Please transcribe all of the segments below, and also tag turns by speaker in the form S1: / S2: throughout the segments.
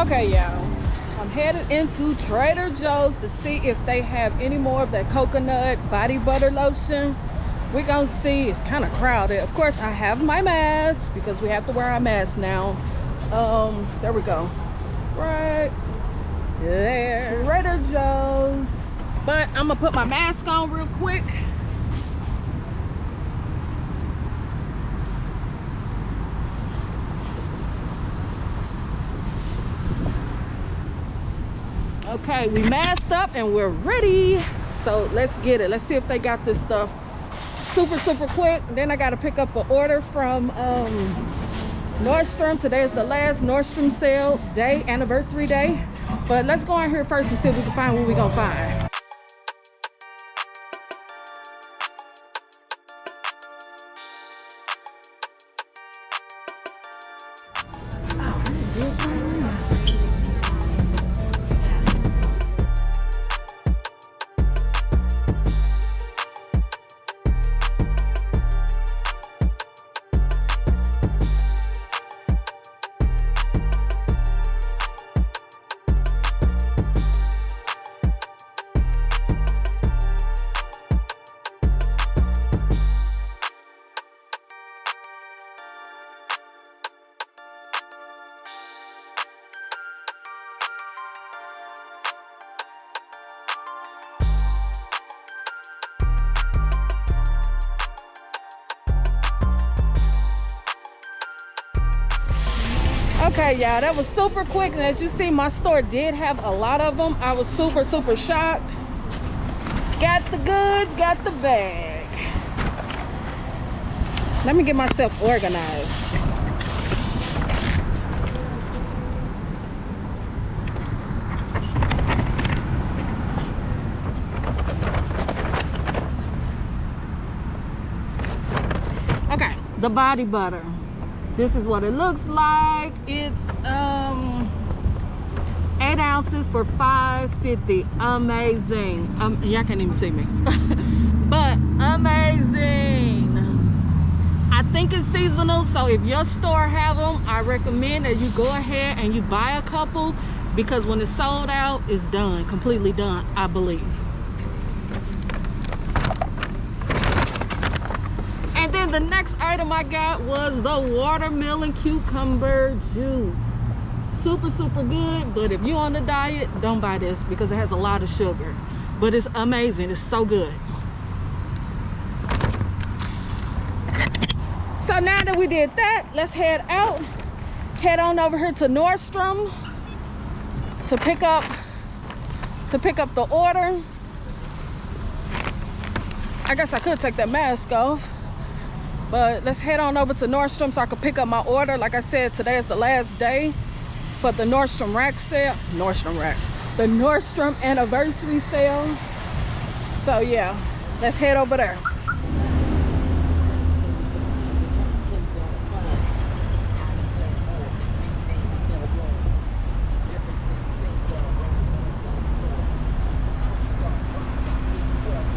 S1: Okay, y'all, I'm headed into Trader Joe's to see if they have any more of that coconut body butter lotion. We're gonna see. It's kind of crowded. Of course, I have my mask because we have to wear our mask now. There we go. Right there, Trader Joe's. But I'm gonna put my mask on real quick. Okay, we masked up and we're ready. So let's get it. Let's see if they got this stuff super quick. Then I got to pick up an order from Nordstrom. Today is the last Nordstrom sale day, anniversary day. But let's go in here first and see if we can find what we're gonna find. Okay, y'all, that was super quick, and as you see, my store did have a lot of them. I was super shocked. Got the goods, got the bag. Let me get myself organized. Okay, the body butter. This is what it looks like. It's 8 ounces for $5.50. Amazing. Y'all can't even see me. But amazing. I think it's seasonal, so if your store have them, I recommend that you go ahead and you buy a couple, because when it's sold out, it's done, completely done, I believe. And then the next item I got was the watermelon cucumber juice. Super good, but if you're on the diet, don't buy this because it has a lot of sugar. But it's amazing, it's so good. So now that we did that, let's head out. Head on over here to Nordstrom to pick up the order. I guess I could take that mask off. But let's head on over to Nordstrom so I can pick up my order. Like I said, today is the last day for the Nordstrom rack sale. The Nordstrom anniversary sale. So yeah, let's head over there.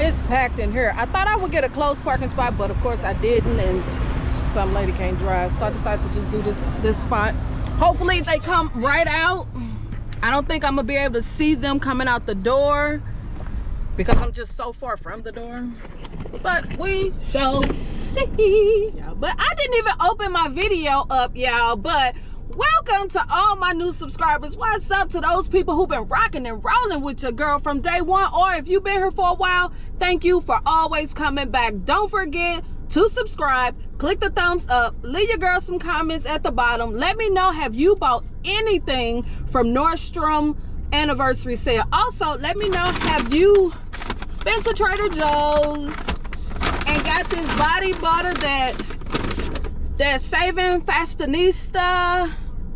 S1: It's packed in here. I thought I would get a close parking spot, but of course I didn't, and some lady can't drive, so I decided to just do this spot. Hopefully they come right out. I don't think I'm gonna be able to see them coming out the door because I'm just so far from the door, but we shall see. But I didn't even open my video up, y'all. But welcome to all my new subscribers. What's up to those people who've been rocking and rolling with your girl from day one, or if you've been here for a while, thank you for always coming back. Don't forget to subscribe, click the thumbs up, leave your girl some comments at the bottom. Let me know, have you bought anything from Nordstrom anniversary sale? Also, let me know, have you been to Trader Joe's and got this body butter that saving fashionista?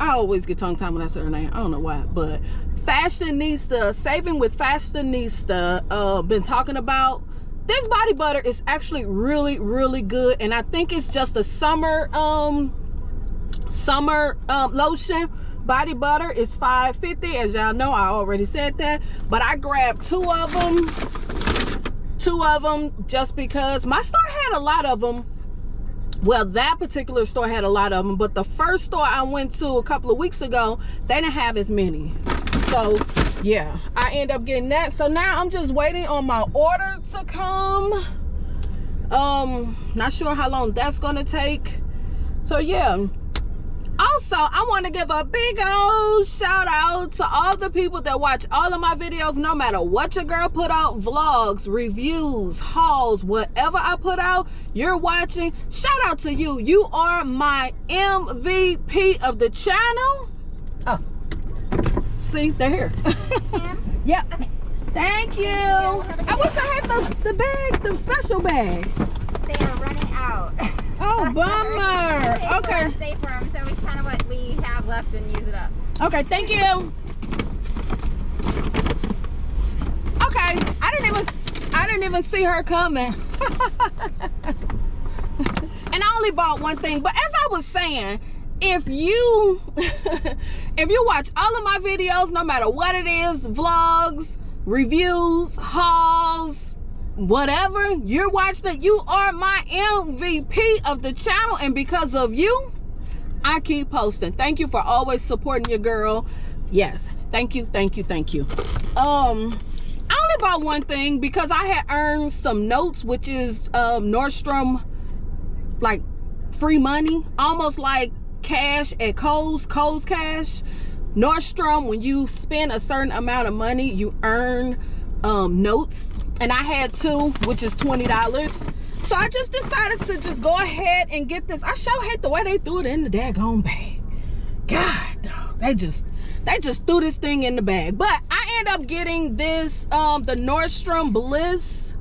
S1: I always get tongue tied when I say her name. I don't know why, but fashionista, saving with fashionista, been talking about. This body butter is actually really good, and I think it's just a summer lotion. Body butter is $5.50. As y'all know, I already said that, but I grabbed two of them just because my store had a lot of them. Well, that particular store had a lot of them, but the first store I went to a couple of weeks ago, they didn't have as many. So yeah, I end up getting that. So now I'm just waiting on my order to come. Not sure how long that's gonna take. So yeah. Also, I want to give a big old shout out to all the people that watch all of my videos, no matter what your girl put out, vlogs, reviews, hauls, whatever I put out, you're watching. Shout out to you. You are my MVP of the channel. Oh, see, they're here. Yep. Okay. Thank you. I wish I had the bag, the special bag.
S2: They are running out.
S1: Oh, bummer. Okay.
S2: Stay for them, so we kind of what we have left and use it up.
S1: Okay, thank you. Okay, I didn't even see her coming. And I only bought one thing, but as I was saying, if you watch all of my videos, no matter what it is, vlogs, reviews, hauls, whatever, you're watching it, you are my MVP of the channel, and because of you, I keep posting. Thank you for always supporting your girl. Yes, thank you, thank you, thank you. I only bought one thing because I had earned some notes, which is Nordstrom, like free money, almost like cash at Kohl's cash. Nordstrom, when you spend a certain amount of money, you earn notes, and I had 2, which is $20. So I just decided to just go ahead and get this. I sure hate the way they threw it in the daggone bag. God, dog, they just threw this thing in the bag. But I end up getting this the Nordstrom Bliss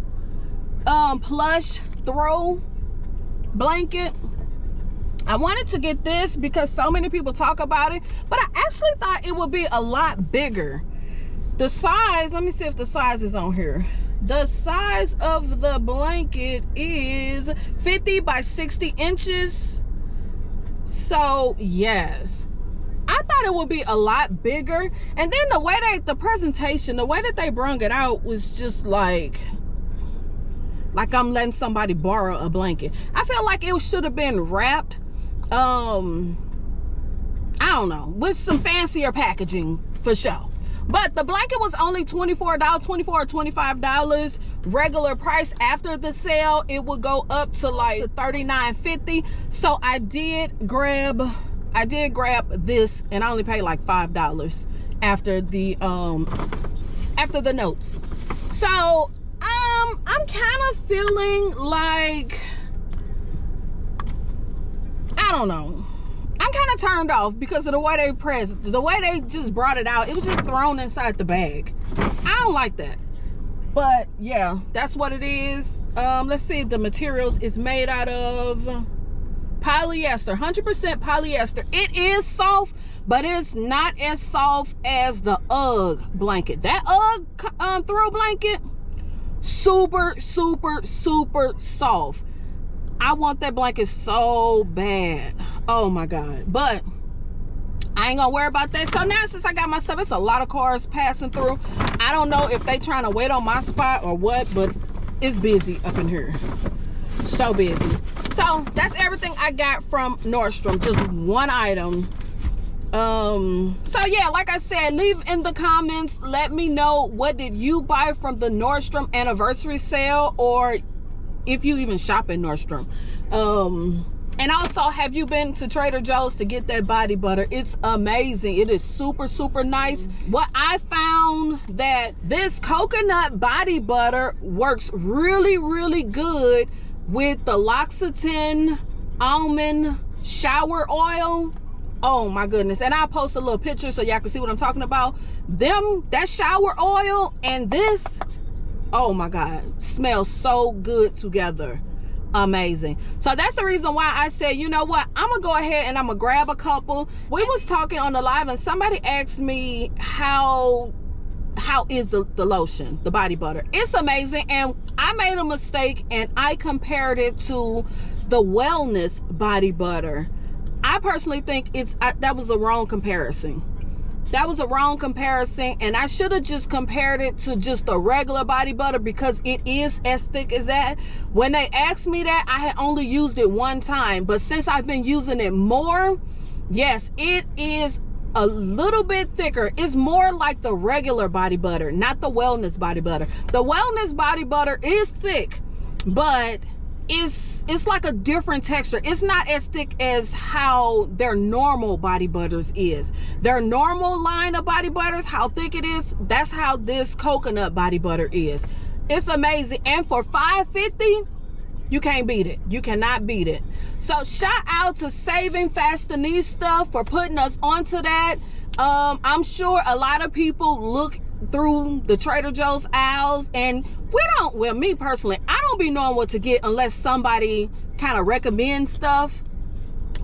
S1: plush throw blanket. I wanted to get this because so many people talk about it, but I actually thought it would be a lot bigger. The size, let me see if the size is on here. The size of the blanket is 50 by 60 inches. So yes, I thought it would be a lot bigger. And then the way the presentation, the way that they brung it out was just like I'm letting somebody borrow a blanket. I feel like it should have been wrapped, I don't know, with some fancier packaging for sure. But the blanket was only $24, $24 or $25. Regular price after the sale, it would go up to like $39.50. So I did grab this, and I only paid like $5 after the notes. So I'm kind of feeling like, I don't know, I'm kind of turned off because of the way they pressed, the way they just brought it out. It was just thrown inside the bag. I don't like that. But yeah, that's what it is. Let's see, the materials is made out of polyester, 100% polyester. It is soft, but it's not as soft as the UGG blanket. That UGG throw blanket, super soft. I want that blanket so bad. Oh my God. But I ain't gonna worry about that. So now, since I got my stuff, it's a lot of cars passing through. I don't know if they trying to wait on my spot or what, but it's busy up in here. So busy. So that's everything I got from Nordstrom. Just one item. So yeah, like I said, leave in the comments, let me know, what did you buy from the Nordstrom anniversary sale, or if you even shop at Nordstrom. And also, have you been to Trader Joe's to get that body butter? It's amazing. It is super nice. What I found, that this coconut body butter works really good with the L'Occitane almond shower oil. Oh my goodness. And I'll post a little picture so y'all can see what I'm talking about. That shower oil and this, oh my God, smells so good together. Amazing. So that's the reason why I said, you know what, I'm gonna go ahead and I'm gonna grab a couple. We was talking on the live and somebody asked me how is the lotion, the body butter. It's amazing. And I made a mistake and I compared it to the Wellness body butter. I personally think that was a wrong comparison. that was a wrong comparison, and I should have just compared it to just a regular body butter because it is as thick as that. When they asked me that, I had only used it one time, but since I've been using it more, yes, it is a little bit thicker. It's more like the regular body butter, not the wellness body butter. The wellness body butter is thick, but it's like a different texture. It's not as thick as how their normal body butters is. Their normal line of body butters, how thick it is, that's how this coconut body butter is. It's amazing. And for $5.50, you can't beat it. You cannot beat it. So shout out to Saving Fashionista for putting us onto that. I'm sure a lot of people look through the Trader Joe's aisles, and well, me personally, I don't be knowing what to get unless somebody kind of recommends stuff.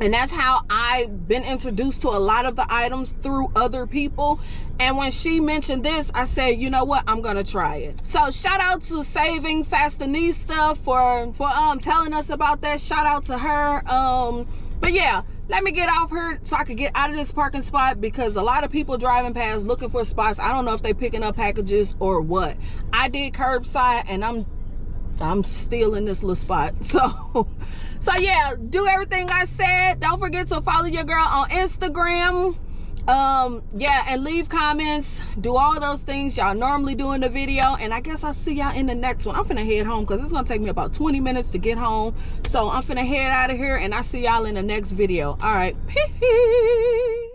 S1: And that's how I've been introduced to a lot of the items, through other people. And when she mentioned this, I said, you know what, I'm gonna try it. So shout out to Saving Fashionista for telling us about that. Shout out to her. But yeah, let me get off here so I could get out of this parking spot, because a lot of people driving past looking for spots. I don't know if they picking up packages or what. I did curbside, and I'm still in this little spot. So yeah, do everything I said. Don't forget to follow your girl on Instagram. Yeah, and leave comments. Do all those things y'all normally do in the video. And I guess I'll see y'all in the next one. I'm finna head home because it's gonna take me about 20 minutes to get home. So I'm finna head out of here, and I'll see y'all in the next video. All right, peace.